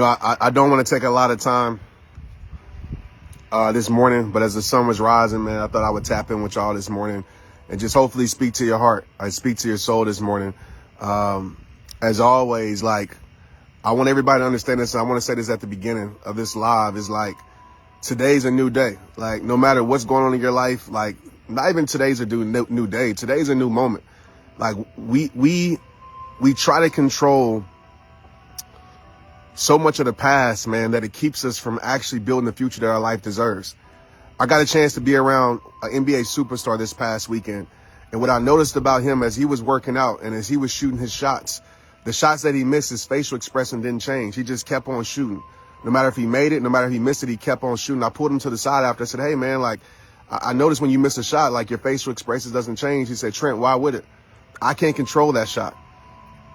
I don't want to take a lot of time this morning, but as the sun was rising, man, I thought I would tap in with y'all this morning and just hopefully speak to your heart. I speak to your soul this morning. As always, like, I want everybody to understand this. And I want to say this at the beginning of this live is like, today's a new day. Like, no matter what's going on in your life, like, not even today's a new day. Today's a new moment. Like, we try to control so much of the past, man, that it keeps us from actually building the future that our life deserves. I got a chance to be around an NBA superstar this past weekend. And what I noticed about him as he was working out and as he was shooting his shots, the shots that he missed, his facial expression didn't change. He just kept on shooting. No matter if he made it, no matter if he missed it, he kept on shooting. I pulled him to the side after. I said, hey, man, like, I noticed when you miss a shot, like, your facial expression doesn't change. He said, Trent, why would it? I can't control that shot.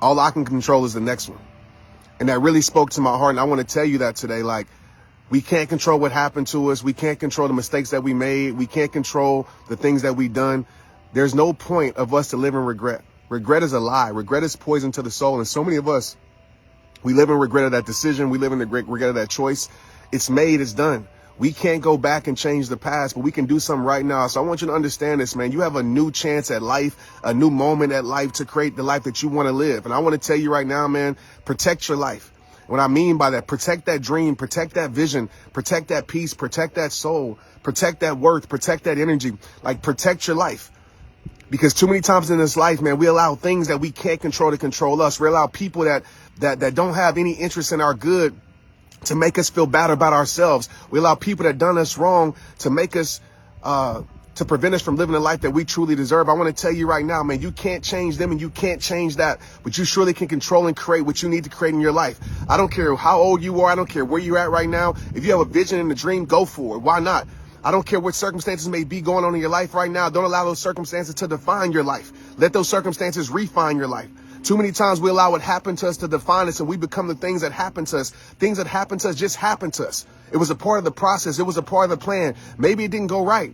All I can control is the next one. And that really spoke to my heart. And I want to tell you that today, like, we can't control what happened to us. We can't control the mistakes that we made. We can't control the things that we've done. There's no point of us to live in regret. Regret is a lie. Regret is poison to the soul. And so many of us, we live in regret of that decision. We live in the regret of that choice. It's made, it's done. We can't go back and change the past, but we can do something right now. So I want you to understand this, man. You have a new chance at life, a new moment at life to create the life that you want to live. And I want to tell you right now, man, protect your life. What I mean by that, protect that dream, protect that vision, protect that peace, protect that soul, protect that worth, protect that energy, like protect your life. Because too many times in this life, man, we allow things that we can't control to control us. We allow people that don't have any interest in our good to make us feel bad about ourselves. We allow people that done us wrong to make us, to prevent us from living the life that we truly deserve. I want to tell you right now, man, you can't change them and you can't change that, but you surely can control and create what you need to create in your life. I don't care how old you are. I don't care where you're at right now. If you have a vision and a dream, go for it. Why not? I don't care what circumstances may be going on in your life right now. Don't allow those circumstances to define your life. Let those circumstances refine your life. Too many times we allow what happened to us to define us, and we become the things that happen to us. Things that happen to us just happen to us. It was a part of the process. It was a part of the plan. Maybe it didn't go right,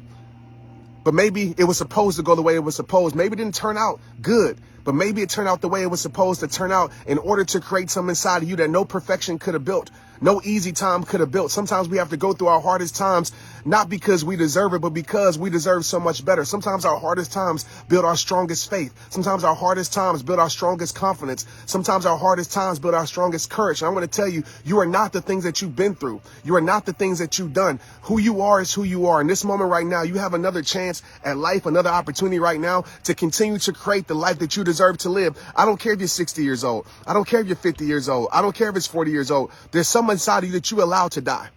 but maybe it was supposed to go the way it was supposed. Maybe it didn't turn out good, but maybe it turned out the way it was supposed to turn out in order to create something inside of you that no perfection could have built. No easy time could have built. Sometimes we have to go through our hardest times, not because we deserve it, but because we deserve so much better. Sometimes our hardest times build our strongest faith. Sometimes our hardest times build our strongest confidence. Sometimes our hardest times build our strongest courage. And I want to tell you, you are not the things that you've been through. You are not the things that you've done. Who you are is who you are. In this moment right now, you have another chance at life, another opportunity right now to continue to create the life that you deserve to live. I don't care if you're 60 years old. I don't care if you're 50 years old. I don't care if it's 40 years old. There's someone inside of you that you allow to die.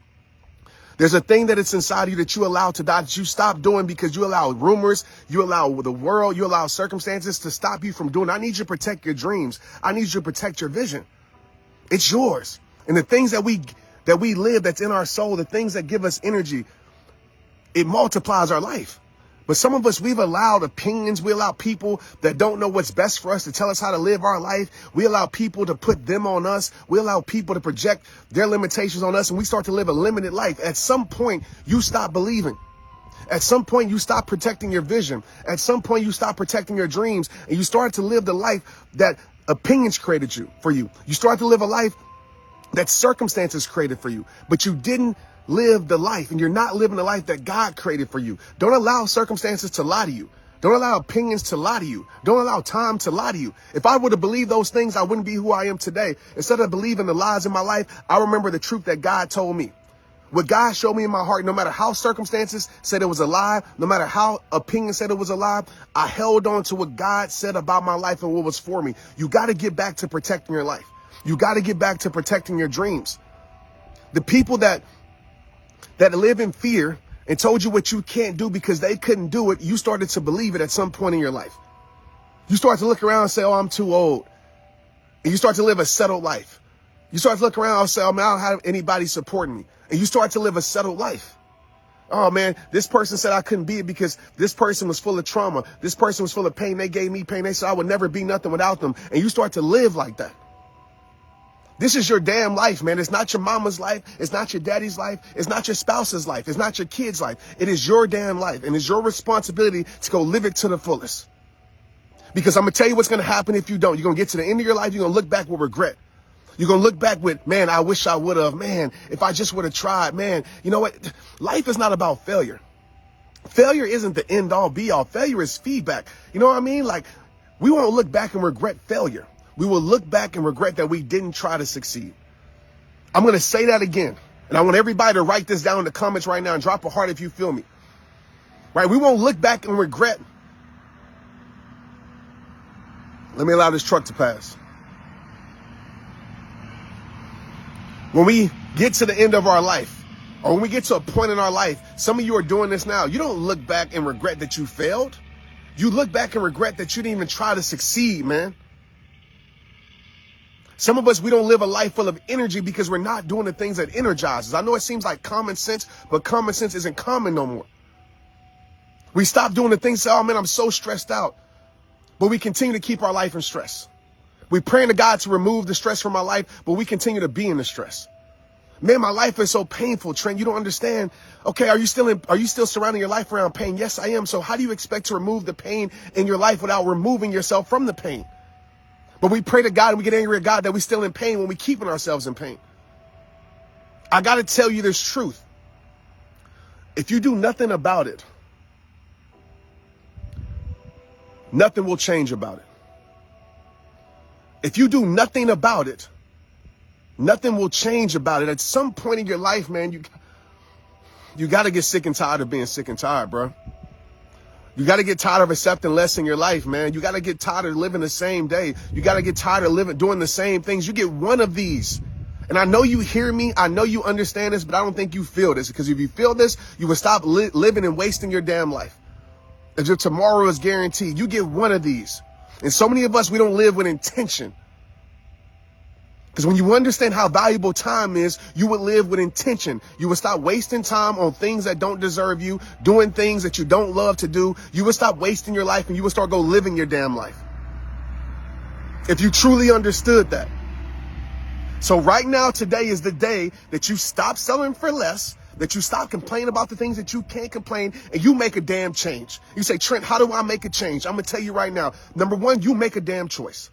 There's a thing that it's inside of you that you allow to die, that you stop doing because you allow rumors, you allow the world, you allow circumstances to stop you from doing. I need you to protect your dreams. I need you to protect your vision. It's yours. And the things that we live, that's in our soul, the things that give us energy, it multiplies our life. But some of us, we've allowed opinions. We allow people that don't know what's best for us to tell us how to live our life. We allow people to put them on us. We allow people to project their limitations on us, and we start to live a limited life. At some point, you stop believing. At some point, you stop protecting your vision. At some point, you stop protecting your dreams, and you start to live the life that opinions created for you. You start to live a life that circumstances created for you, but you didn't live the life, and you're not living the life that God created for you. Don't allow circumstances to lie to you. Don't allow opinions to lie to you. Don't allow time to lie to you. If I would have believed those things, I wouldn't be who I am today. Instead of believing the lies in my life, I remember the truth that God told me. What God showed me in my heart, no matter how circumstances said it was a lie, no matter how opinions said it was a lie, I held on to what God said about my life and what was for me. You got to get back to protecting your life. You got to get back to protecting your dreams. The people that live in fear and told you what you can't do because they couldn't do it, you started to believe it at some point in your life. You start to look around and say, oh, I'm too old. And you start to live a settled life. You start to look around and say, oh, man, I don't have anybody supporting me. And you start to live a settled life. Oh, man, this person said I couldn't be it because this person was full of trauma. This person was full of pain. They gave me pain. They said I would never be nothing without them. And you start to live like that. This is your damn life, man. It's not your mama's life. It's not your daddy's life. It's not your spouse's life. It's not your kid's life. It is your damn life. And it's your responsibility to go live it to the fullest. Because I'm going to tell you what's going to happen if you don't. You're going to get to the end of your life. You're going to look back with regret. You're going to look back with, man, I wish I would have, man, if I just would have tried, man. You know what? Life is not about failure. Failure isn't the end all be all. Failure is feedback. You know what I mean? Like, we won't look back and regret failure. We will look back and regret that we didn't try to succeed. I'm going to say that again. And I want everybody to write this down in the comments right now and drop a heart if you feel me. Right? We won't look back and regret. Let me allow this truck to pass. When we get to the end of our life, or when we get to a point in our life, some of you are doing this now. You don't look back and regret that you failed. You look back and regret that you didn't even try to succeed, man. Some of us, we don't live a life full of energy because we're not doing the things that energize us. I know it seems like common sense, but common sense isn't common no more. We stop doing the things, say, oh man, I'm so stressed out. But we continue to keep our life in stress. We praying to God to remove the stress from our life, but we continue to be in the stress. Man, my life is so painful, Trent. You don't understand. Okay, are you still surrounding your life around pain? Yes, I am. So how do you expect to remove the pain in your life without removing yourself from the pain? But we pray to God and we get angry at God that we're still in pain when we're keeping ourselves in pain. I got to tell you this truth. If you do nothing about it, nothing will change about it. If you do nothing about it, nothing will change about it. At some point in your life, man, you got to get sick and tired of being sick and tired, bro. You got to get tired of accepting less in your life, man. You got to get tired of living the same day. You got to get tired of doing the same things. You get one of these. And I know you hear me. I know you understand this, but I don't think you feel this, because if you feel this, you will stop living and wasting your damn life. As your tomorrow is guaranteed. You get one of these. And so many of us, we don't live with intention. Because when you understand how valuable time is, you would live with intention. You would stop wasting time on things that don't deserve you, doing things that you don't love to do. You would stop wasting your life and you would start living your damn life. If you truly understood that. So right now, today is the day that you stop selling for less, that you stop complaining about the things that you can't complain, and you make a damn change. You say, Trent, how do I make a change? I'm going to tell you right now. Number one, you make a damn choice.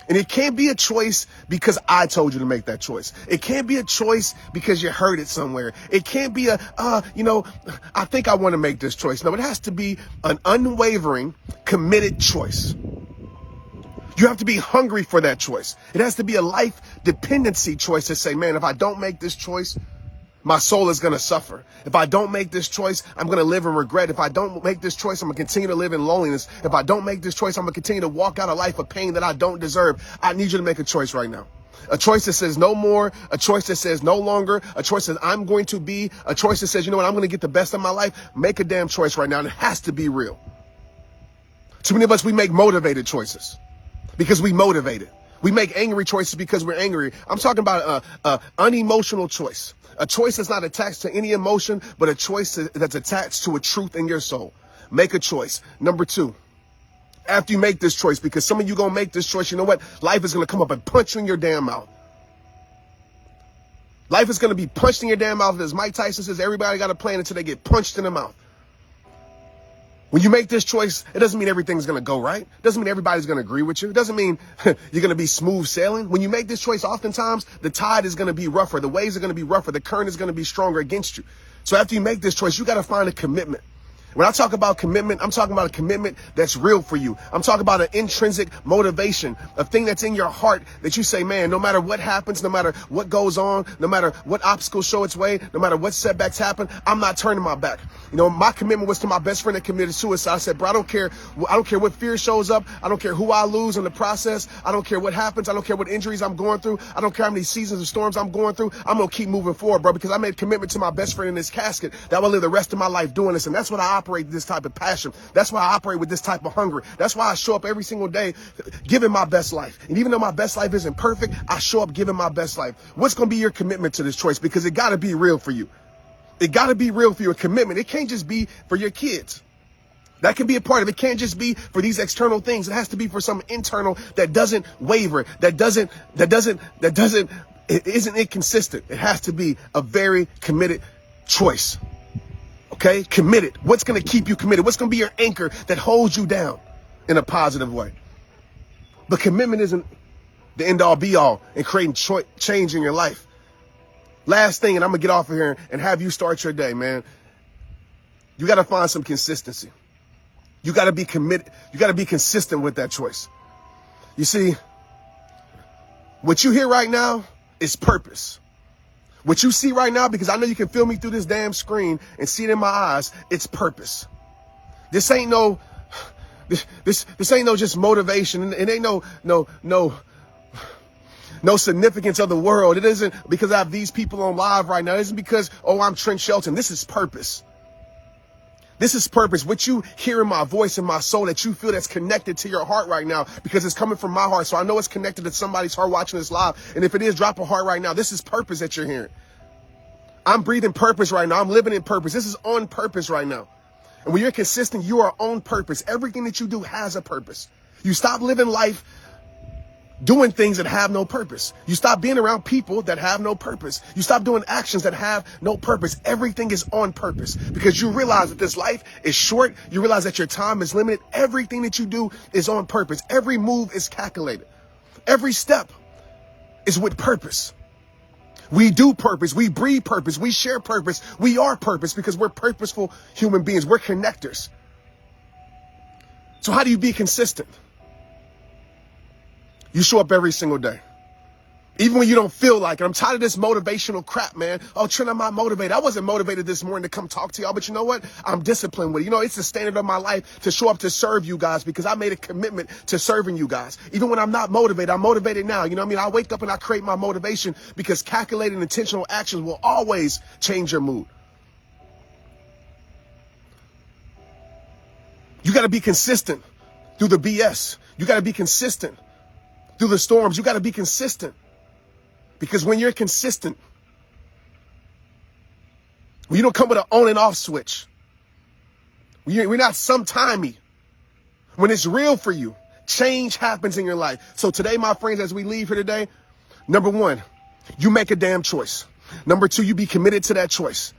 And it can't be a choice because I told you to make that choice. It can't be a choice because you heard it somewhere. It can't be I think I want to make this choice. No, it has to be an unwavering, committed choice. You have to be hungry for that choice. It has to be a life dependency choice to say, man, if I don't make this choice, my soul is going to suffer. If I don't make this choice, I'm going to live in regret. If I don't make this choice, I'm going to continue to live in loneliness. If I don't make this choice, I'm going to continue to walk out a life of pain that I don't deserve. I need you to make a choice right now. A choice that says no more, a choice that says no longer, a choice that I'm going to be, a choice that says, you know what, I'm going to get the best of my life. Make a damn choice right now. And it has to be real. Too many of us, we make motivated choices because we motivated. We make angry choices because we're angry. I'm talking about a unemotional choice. A choice that's not attached to any emotion, but a choice that's attached to a truth in your soul. Make a choice. Number two, after you make this choice, because some of you going to make this choice, you know what? Life is going to come up and punch you in your damn mouth. Life is going to be punched in your damn mouth. As Mike Tyson says, everybody got a plan until they get punched in the mouth. When you make this choice, it doesn't mean everything's going to go right. It doesn't mean everybody's going to agree with you. It doesn't mean you're going to be smooth sailing. When you make this choice, oftentimes the tide is going to be rougher. The waves are going to be rougher. The current is going to be stronger against you. So after you make this choice, you got to find a commitment. When I talk about commitment, I'm talking about a commitment that's real for you. I'm talking about an intrinsic motivation, a thing that's in your heart that you say, man, no matter what happens, no matter what goes on, no matter what obstacles show its way, no matter what setbacks happen, I'm not turning my back. You know, my commitment was to my best friend that committed suicide. I said, bro, I don't care what fear shows up. I don't care who I lose in the process. I don't care what happens. I don't care what injuries I'm going through. I don't care how many seasons of storms I'm going through. I'm going to keep moving forward, bro, because I made a commitment to my best friend in this casket that I will live the rest of my life doing this. And that's what I operate this type of passion. That's why I operate with this type of hunger. That's why I show up every single day giving my best life. And even though my best life isn't perfect, I show up giving my best life. What's going to be your commitment to this choice? Because it got to be real for you. It got to be real for you. A commitment. It can't just be for your kids. That can be a part of it. It can't just be for these external things. It has to be for some internal that doesn't waver, that isn't inconsistent. It has to be a very committed choice. Okay, committed. What's going to keep you committed? What's going to be your anchor that holds you down in a positive way? But commitment isn't the end all be all in creating change in your life. Last thing, and I'm going to get off of here and have you start your day, man. You got to find some consistency. You got to be committed. You got to be consistent with that choice. You see, what you hear right now is purpose. What you see right now, because I know you can feel me through this damn screen and see it in my eyes, it's purpose. This ain't no just motivation. It ain't no significance of the world. It isn't because I have these people on live right now. It isn't because, oh, I'm Trent Shelton. This is purpose. This is purpose. What you hear in my voice and my soul that you feel that's connected to your heart right now, because it's coming from my heart. So I know it's connected to somebody's heart watching this live. And if it is, drop a heart right now. This is purpose that you're hearing. I'm breathing purpose right now. I'm living in purpose. This is on purpose right now. And when you're consistent, you are on purpose. Everything that you do has a purpose. You stop living life doing things that have no purpose. You stop being around people that have no purpose. You stop doing actions that have no purpose. Everything is on purpose because you realize that this life is short. You realize that your time is limited. Everything that you do is on purpose. Every move is calculated. Every step is with purpose. We do purpose. We breathe purpose. We share purpose. We are purpose because we're purposeful human beings. We're connectors. So how do you be consistent? You show up every single day. Even when you don't feel like it. I'm tired of this motivational crap, man. Oh, Trent, I'm not motivated. I wasn't motivated this morning to come talk to y'all, but you know what? I'm disciplined with it. You know, it's the standard of my life to show up to serve you guys because I made a commitment to serving you guys. Even when I'm not motivated, I'm motivated now. You know what I mean? I wake up and I create my motivation because calculated intentional actions will always change your mood. You got to be consistent through the BS. You got to be consistent through the storms. You got to be consistent. Because when you're consistent, when you don't come with an on and off switch, we're not sometimey. When it's real for you, change happens in your life. So today, my friends, as we leave here today, number one, you make a damn choice. Number two, you be committed to that choice.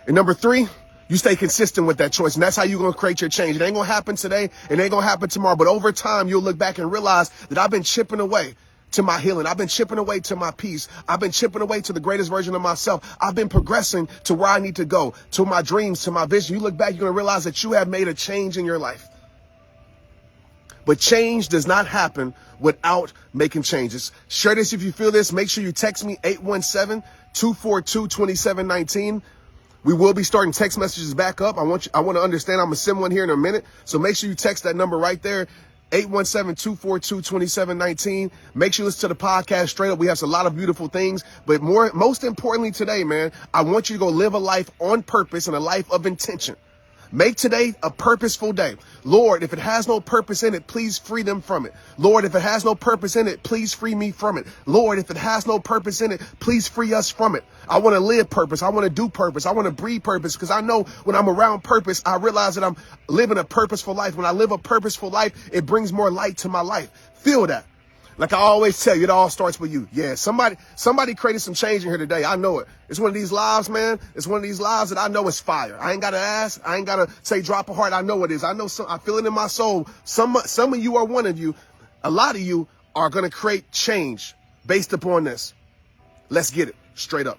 And number three, you stay consistent with that choice. And that's how you're going to create your change. It ain't going to happen today. It ain't going to happen tomorrow. But over time, you'll look back and realize that I've been chipping away to my healing. I've been chipping away to my peace. I've been chipping away to the greatest version of myself. I've been progressing to where I need to go, to my dreams, to my vision. You look back, you're going to realize that you have made a change in your life. But change does not happen without making changes. Share this if you feel this. Make sure you text me 817-242-2719. We will be starting text messages back up. I want to understand. I'm going to send one here in a minute. So make sure you text that number right there. 817-242-2719. Make sure you listen to the podcast straight up. We have a lot of beautiful things, but most importantly today, man, I want you to go live a life on purpose and a life of intention. Make today a purposeful day. Lord, if it has no purpose in it, please free them from it. Lord, if it has no purpose in it, please free me from it. Lord, if it has no purpose in it, please free us from it. I want to live purpose. I want to do purpose. I want to breathe purpose because I know when I'm around purpose, I realize that I'm living a purposeful life. When I live a purposeful life, it brings more light to my life. Feel that. Like I always tell you, it all starts with you. Yeah, somebody created some change in here today. I know it. It's one of these lives, man. It's one of these lives that I know is fire. I ain't got to ask. I ain't got to say drop a heart. I know it is. I know I feel it in my soul. Some of you are one of you. A lot of you are going to create change based upon this. Let's get it straight up.